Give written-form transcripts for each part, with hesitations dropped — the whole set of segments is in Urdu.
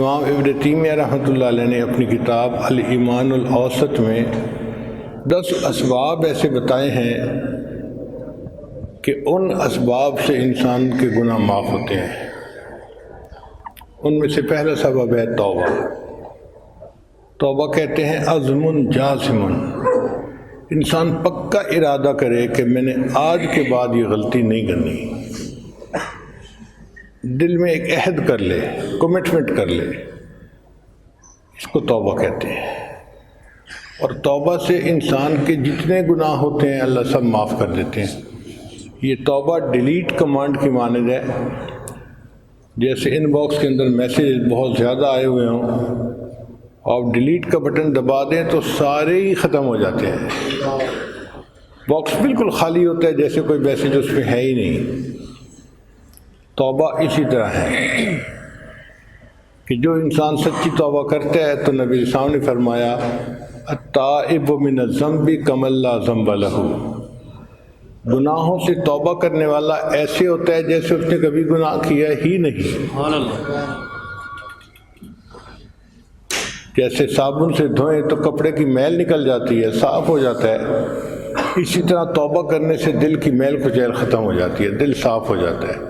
امام ابن تیمیہ رحمۃ اللہ علیہ نے اپنی کتاب الایمان الاوسط میں 10 اسباب ایسے بتائے ہیں کہ ان اسباب سے انسان کے گناہ معاف ہوتے ہیں۔ ان میں سے پہلا سبب ہے توبہ۔ توبہ کہتے ہیں عزم جازم، انسان پکا ارادہ کرے کہ میں نے آج کے بعد یہ غلطی نہیں کرنی، دل میں ایک عہد کر لے، کمٹمنٹ کر لے، اس کو توبہ کہتے ہیں۔ اور توبہ سے انسان کے جتنے گناہ ہوتے ہیں اللہ سب معاف کر دیتے ہیں۔ یہ توبہ ڈیلیٹ کمانڈ کی مانند ہے، جیسے ان باکس کے اندر میسیج بہت زیادہ آئے ہوئے ہوں، آپ ڈیلیٹ کا بٹن دبا دیں تو سارے ہی ختم ہو جاتے ہیں، باکس بالکل خالی ہوتا ہے، جیسے کوئی میسیج اس میں ہے ہی نہیں۔ توبہ اسی طرح ہے کہ جو انسان سچی توبہ کرتا ہے تو نبی صاحب نے فرمایا التائب من الذنب کمن لا ذنب لہ، گناہوں سے توبہ کرنے والا ایسے ہوتا ہے جیسے اس نے کبھی گناہ کیا ہی نہیں۔ جیسے صابن سے دھوئیں تو کپڑے کی میل نکل جاتی ہے، صاف ہو جاتا ہے، اسی طرح توبہ کرنے سے دل کی میل کچیل ختم ہو جاتی ہے، دل صاف ہو جاتا ہے۔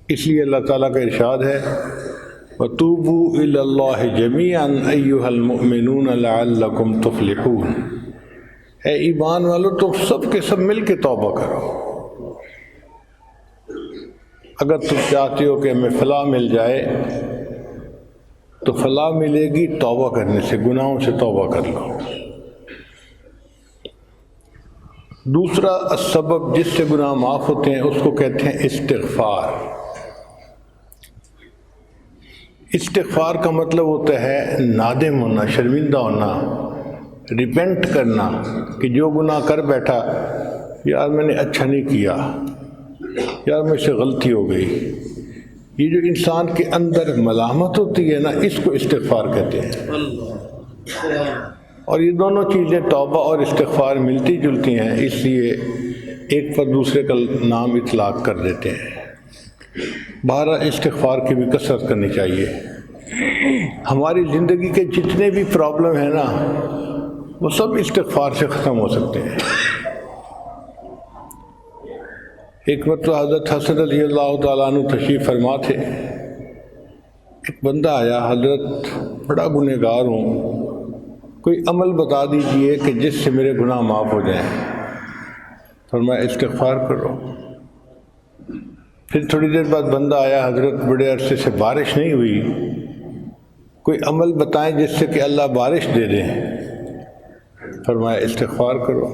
اس لیے اللہ تعالیٰ کا ارشاد ہے وَتُوبُوا إِلَى اللَّهِ جَمِيعًا أَيُّهَا الْمُؤْمِنُونَ لَعَلَّكُمْ تُفْلِحُونَ، اے ایمان والو تم سب کے سب مل کے توبہ کرو۔ اگر تم چاہتے ہو کہ ہمیں فلاح مل جائے تو فلاح ملے گی توبہ کرنے سے، گناہوں سے توبہ کر لو۔ دوسرا سبب جس سے گناہ معاف ہوتے ہیں اس کو کہتے ہیں استغفار۔ استغفار کا مطلب ہوتا ہے نادم ہونا، شرمندہ ہونا، ریپینٹ کرنا کہ جو گناہ کر بیٹھا یار میں نے اچھا نہیں کیا، یار مجھ سے غلطی ہو گئی۔ یہ جو انسان کے اندر ملامت ہوتی ہے نا، اس کو استغفار کہتے ہیں۔ اور یہ دونوں چیزیں توبہ اور استغفار ملتی جلتی ہیں، اس لیے ایک پر دوسرے کا نام اطلاق کر دیتے ہیں۔ بہرحال استغفار کی بھی کثرت کرنی چاہیے۔ ہماری زندگی کے جتنے بھی پرابلم ہیں نا، وہ سب استغفار سے ختم ہو سکتے ہیں۔ ایک مرتبہ حضرت حسن رضی اللہ تعالیٰ عنہ تشریف فرما تھے، ایک بندہ آیا، حضرت بڑا گنہگار ہوں، کوئی عمل بتا دیجئے کہ جس سے میرے گناہ معاف ہو جائیں۔ فرمایا استغفار کرو۔ پھر تھوڑی دیر بعد بندہ آیا، حضرت بڑے عرصے سے بارش نہیں ہوئی، کوئی عمل بتائیں جس سے کہ اللہ بارش دے دیں۔ فرمایا استغفار کرو۔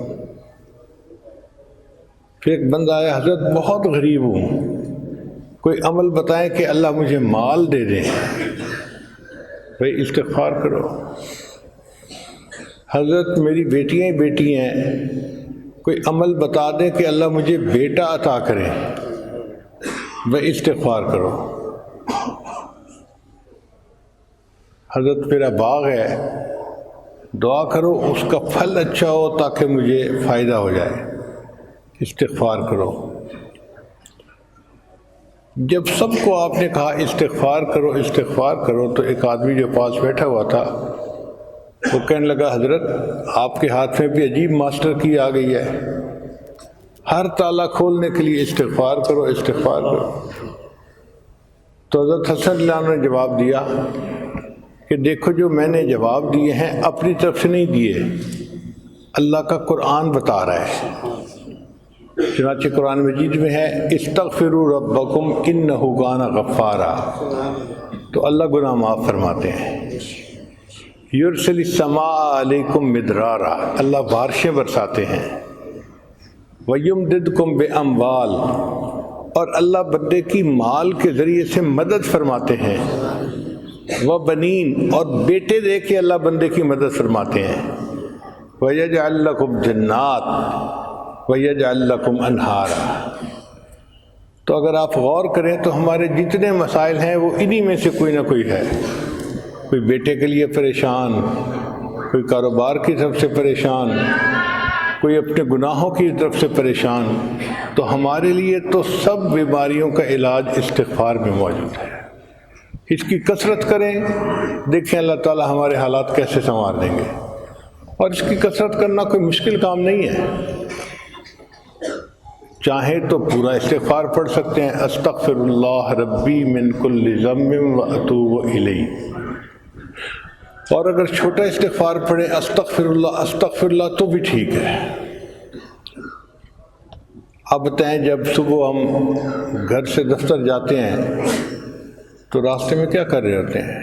پھر ایک بندہ آیا، حضرت بہت غریب ہوں، کوئی عمل بتائیں کہ اللہ مجھے مال دے دیں۔ بھائی استغفار کرو۔ حضرت میری بیٹیاں ہی بیٹی ہیں، کوئی عمل بتا دیں کہ اللہ مجھے بیٹا عطا کرے۔ بھائی استغفار کرو۔ حضرت میرا باغ ہے، دعا کرو اس کا پھل اچھا ہو تاکہ مجھے فائدہ ہو جائے۔ استغفار کرو۔ جب سب کو آپ نے کہا استغفار کرو استغفار کرو، تو ایک آدمی جو پاس بیٹھا ہوا تھا وہ کہنے لگا حضرت آپ کے ہاتھ میں بھی عجیب ماسٹر کی آ گئی ہے، ہر تالا کھولنے کے لیے استغفار کرو استغفار کرو۔ تو حضرت حسن اللہ عنہ نے جواب دیا کہ دیکھو جو میں نے جواب دیے ہیں اپنی طرف سے نہیں دیے، اللہ کا قرآن بتا رہا ہے۔ چنانچہ قرآن مجید میں ہے استغفروا ربکم انہ کان غفارا، تو اللہ گناہ معاف فرماتے ہیں۔ یرسل السماء علیکم مدرارا، اللہ بارشیں برساتے ہیں۔ وَيُمْدِدْكُمْ بِأَمْوَالٍ، اور اللہ بندے کی مال کے ذریعے سے مدد فرماتے ہیں۔ وَبَنِينَ، اور بیٹے دے کے اللہ بندے کی مدد فرماتے ہیں۔ وَيَجْعَلْ لَكُمْ جَنَّاتٍ وَيَجْعَلْ لَكُمْ أَنْهَارًا۔ تو اگر آپ غور کریں تو ہمارے جتنے مسائل ہیں وہ انہی میں سے کوئی نہ کوئی ہے۔ کوئی بیٹے کے لیے پریشان، کوئی کاروبار کی طرف سے پریشان، کوئی اپنے گناہوں کی طرف سے پریشان، تو ہمارے لیے تو سب بیماریوں کا علاج استغفار میں موجود ہے۔ اس کی کثرت کریں، دیکھیں اللہ تعالیٰ ہمارے حالات کیسے سنوار دیں گے۔ اور اس کی کثرت کرنا کوئی مشکل کام نہیں ہے، چاہیں تو پورا استغفار پڑھ سکتے ہیں، استغفر اللہ ربی من کل ذنب واتوب الیہ، اور اگر چھوٹا استغفار پڑھیں استغفر اللہ تو بھی ٹھیک ہے۔ اب بتائیں جب صبح ہم گھر سے دفتر جاتے ہیں تو راستے میں کیا کر رہے ہوتے ہیں؟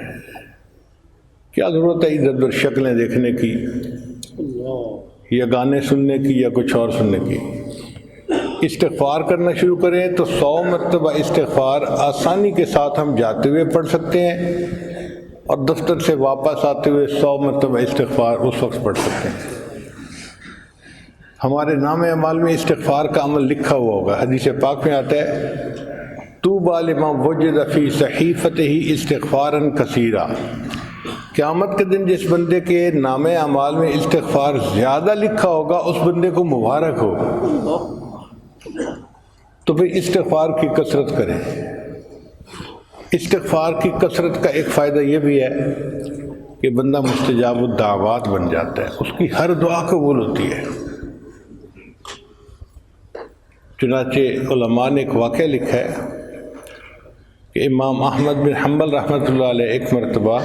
کیا ضرورت ہے ادھر ادھر شکلیں دیکھنے کی یا گانے سننے کی یا کچھ اور سننے کی؟ استغفار کرنا شروع کریں تو 100 مرتبہ استغفار آسانی کے ساتھ ہم جاتے ہوئے پڑھ سکتے ہیں، اور دفتر سے واپس آتے ہوئے 100 مرتبہ استغفار اس وقت پڑھ سکتے ہیں۔ ہمارے نام اعمال میں استغفار کا عمل لکھا ہوا ہوگا، حدیث پاک میں آتا ہے طوبی لمن وجد فی صحیفتہ استغفارا کثیرا، قیامت کے دن جس بندے کے نام اعمال میں استغفار زیادہ لکھا ہوگا اس بندے کو مبارک ہو۔ تو پھر استغفار کی کثرت کریں۔ استغفار کی کثرت کا ایک فائدہ یہ بھی ہے کہ بندہ مستجاب الدعوات بن جاتا ہے، اس کی ہر دعا قبول ہوتی ہے۔ چنانچہ علماء نے ایک واقعہ لکھا ہے کہ امام احمد بن حنبل رحمۃ اللہ علیہ ایک مرتبہ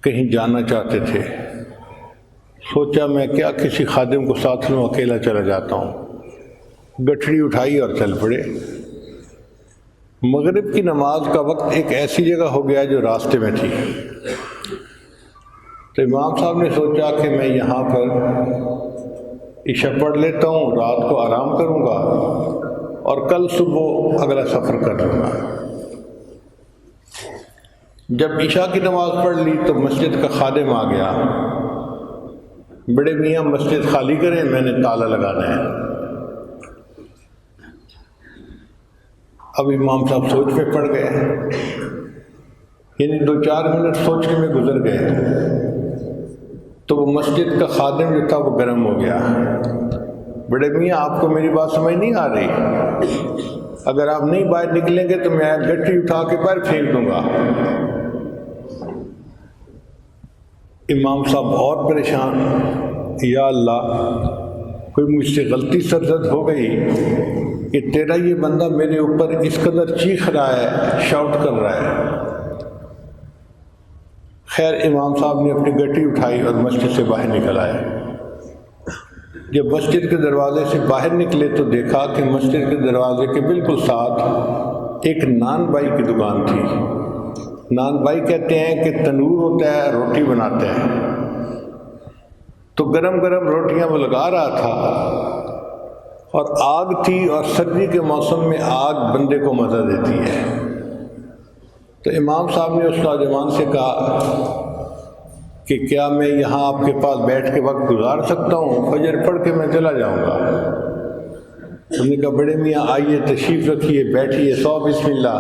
کہیں جانا چاہتے تھے، سوچا میں کیا کسی خادم کو ساتھ لوں، اکیلا چلا جاتا ہوں، گٹھڑی اٹھائی اور چل پڑے۔ مغرب کی نماز کا وقت ایک ایسی جگہ ہو گیا جو راستے میں تھی، تو امام صاحب نے سوچا کہ میں یہاں پر عشاء پڑھ لیتا ہوں، رات کو آرام کروں گا اور کل صبح اگلا سفر کر لوں گا۔ جب عشاء کی نماز پڑھ لی تو مسجد کا خادم آ گیا، بڑے میاں مسجد خالی کریں، میں نے تالا لگانا ہے۔ اب امام صاحب سوچ میں پڑ گئے، یعنی 2-4 منٹ سوچنے میں گزر گئے، تو وہ مسجد کا خادم جو تھا وہ گرم ہو گیا، بڑے میاں آپ کو میری بات سمجھ نہیں آ رہی، اگر آپ نہیں باہر نکلیں گے تو میں گٹھی اٹھا کے باہر پھینک دوں گا۔ امام صاحب اور پریشان، یا اللہ کوئی مجھ سے غلطی سرزد ہو گئی کہ تیرا یہ بندہ میرے اوپر اس قدر چیخ رہا ہے، شاؤٹ کر رہا ہے۔ خیر امام صاحب نے اپنی گٹی اٹھائی اور مسجد سے باہر نکل آئے۔ جب مسجد کے دروازے سے باہر نکلے تو دیکھا کہ مسجد کے دروازے کے بالکل ساتھ ایک نان بائی کی دکان تھی۔ نان بائی کہتے ہیں کہ تنور ہوتا ہے، روٹی بناتا ہے، تو گرم گرم روٹیاں وہ لگا رہا تھا، اور آگ تھی، اور سردی کے موسم میں آگ بندے کو مزہ دیتی ہے۔ تو امام صاحب نے اس نوجوان سے کہا کہ کیا میں یہاں آپ کے پاس بیٹھ کے وقت گزار سکتا ہوں، فجر پڑھ کے میں چلا جاؤں گا۔ انہوں نے کہا بڑے میاں آئیے، تشریف رکھیے، بیٹھیے، سو بسم اللہ۔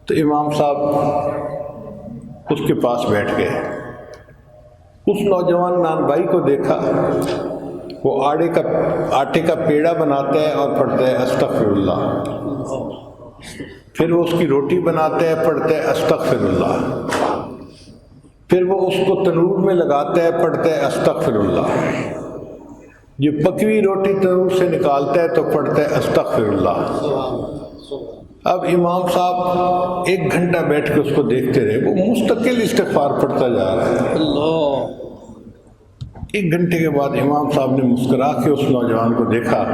تو امام صاحب اس کے پاس بیٹھ گئے۔ اس نوجوان نان بھائی کو دیکھا، وہ آٹے کا پیڑا بناتا ہے اور پڑھتا ہے استغفر اللہ، پھر وہ اس کی روٹی بناتا ہے، پڑھتا ہے استغفر اللہ، پھر وہ اس کو تنور میں لگاتا ہے، پڑھتا ہے استغفر اللہ، جو پکی ہوئی روٹی تنور سے نکالتا ہے تو پڑھتا ہے استغفر اللہ۔ اب امام صاحب 1 گھنٹہ بیٹھ کے اس کو دیکھتے رہے، وہ مستقل استغفار پڑھتا جا رہا ہے۔ 1 گھنٹے کے بعد امام صاحب نے مسکرا کے اس نوجوان کو دیکھا،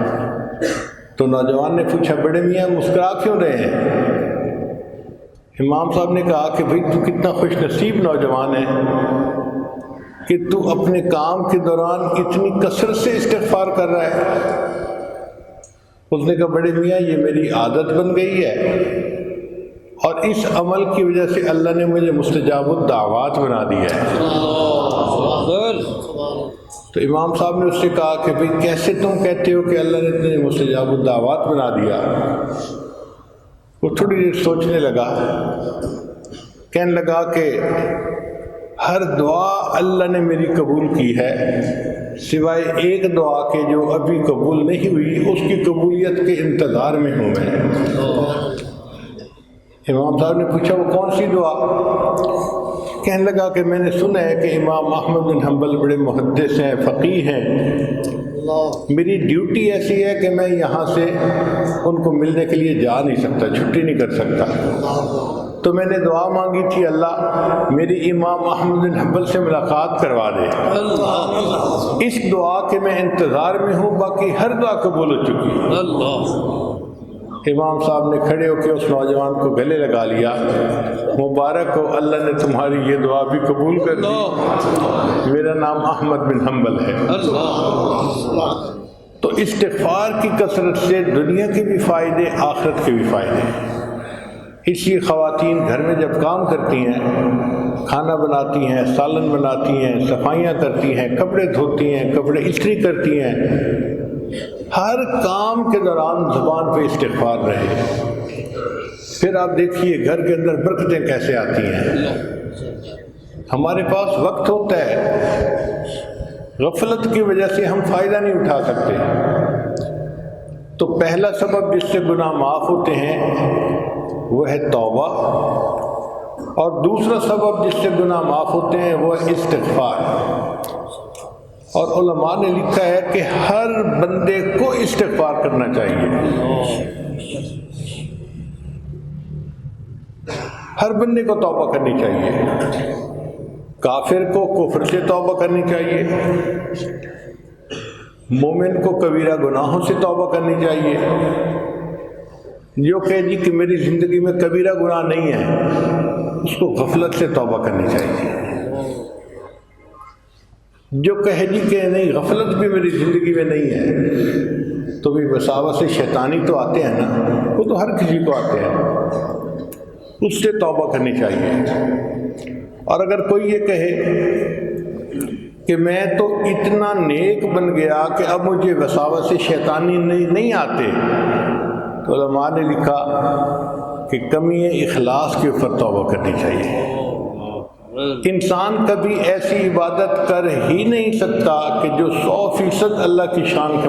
تو نوجوان نے پوچھا بڑے میاں مسکرا کیوں رہے ہیں؟ امام صاحب نے کہا کہ بھئی تو کتنا خوش نصیب نوجوان ہے کہ تو اپنے کام کے دوران اتنی کثرت سے استغفار کر رہا ہے۔ اس نے کہا بڑے میاں یہ میری عادت بن گئی ہے، اور اس عمل کی وجہ سے اللہ نے مجھے مستجاب الدعوات بنا دیا ہے۔ تو امام صاحب نے اس سے کہا کہ بھئی کیسے تم کہتے ہو کہ اللہ نے تمہیں مستجاب الدعوات بنا دیا؟ وہ تھوڑی دیر سوچنے لگا، کہنے لگا کہ ہر دعا اللہ نے میری قبول کی ہے، سوائے ایک دعا کے جو ابھی قبول نہیں ہوئی، اس کی قبولیت کے انتظار میں ہوں میں۔ امام صاحب نے پوچھا وہ کون سی دعا؟ کہنے لگا کہ میں نے سنا ہے کہ امام احمد بن حنبل بڑے محدث ہیں، فقیہ ہیں، میری ڈیوٹی ایسی ہے کہ میں یہاں سے ان کو ملنے کے لیے جا نہیں سکتا، چھٹی نہیں کر سکتا، تو میں نے دعا مانگی تھی اللہ میری امام احمد بن حنبل سے ملاقات کروا دے۔ اس دعا کے میں انتظار میں ہوں، باقی ہر دعا قبول ہو چکی۔ امام صاحب نے کھڑے ہو کے اس نوجوان کو گلے لگا لیا، مبارک ہو، اللہ نے تمہاری یہ دعا بھی قبول کر دی، میرا نام احمد بن حنبل ہے۔ تو استغفار کی کثرت سے دنیا کے بھی فائدے، آخرت کے بھی فائدے۔ اس لیے خواتین گھر میں جب کام کرتی ہیں، کھانا بناتی ہیں، سالن بناتی ہیں، صفائیاں کرتی ہیں، کپڑے دھوتی ہیں، کپڑے استری کرتی ہیں، ہر کام کے دوران زبان پہ استغفار رہے، پھر آپ دیکھیے گھر کے اندر برکتیں کیسے آتی ہیں۔ ہمارے پاس وقت ہوتا ہے، غفلت کی وجہ سے ہم فائدہ نہیں اٹھا سکتے، تو پہلا سبب جس سے گناہ معاف ہوتے ہیں وہ ہے توبہ، اور دوسرا سبب جس سے گناہ معاف ہوتے ہیں وہ ہے استغفار۔ اور علماء نے لکھا ہے کہ ہر بندے کو استغفار کرنا چاہیے، ہر بندے کو توبہ کرنی چاہیے۔ کافر کو کفر سے توبہ کرنی چاہیے، مومن کو کبیرہ گناہوں سے توبہ کرنی چاہیے۔ جو کہے جی کہ میری زندگی میں کبیرہ گناہ نہیں ہے، اس کو غفلت سے توبہ کرنی چاہیے۔ جو کہے جی کہ نہیں غفلت بھی میری زندگی میں نہیں ہے، تو بھی وساوس سے شیطانی تو آتے ہیں نا، وہ تو ہر کسی کو آتے ہیں، اس سے توبہ کرنی چاہیے۔ اور اگر کوئی یہ کہے کہ میں تو اتنا نیک بن گیا کہ اب مجھے وساوس سے شیطانی نہیں آتے، تو علماء نے لکھا کہ کمی اخلاص کے اوپر توبہ کرنی چاہیے۔ انسان کبھی ایسی عبادت کر ہی نہیں سکتا کہ جو 100% اللہ کی شان کے